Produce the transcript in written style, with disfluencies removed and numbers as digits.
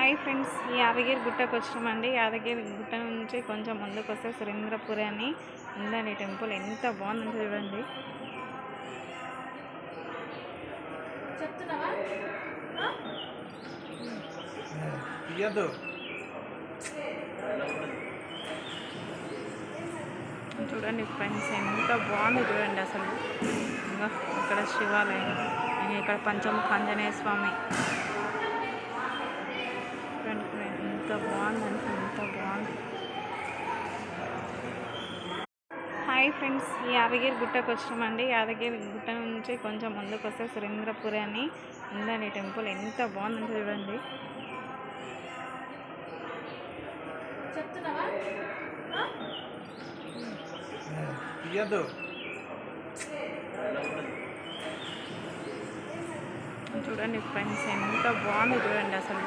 Hi friends, Yadagiri గుట్టకు వచ్చామండి. యాదగిరి గుట్ట నుంచి కొంచెం ముందుకు వస్తే సురేంద్రపురి అని ఉందండి టెంపుల్. ఎంత బాగుందంటే చూడండి. చూడండి ఫ్రెండ్స్, ఎంత బాగుంది చూడండి అసలు. ఇంకా ఇక్కడ శివాలయం, ఇక్కడ పంచముఖ ఆంజనేయ స్వామి. ఎంత బాగుందంటే ఎంత బాగుంది. హాయ్ ఫ్రెండ్స్, యాదగిరి గుట్టకు వచ్చామండి. యాదగిరి గుట్ట నుంచి కొంచెం ముందుకు వస్తే సురేంద్రపురి అని ఉందండి టెంపుల్. ఎంత బాగుందంటే చూడండి. చూడండి ఫ్రెండ్స్, ఎంత బాగుంది చూడండి అసలు.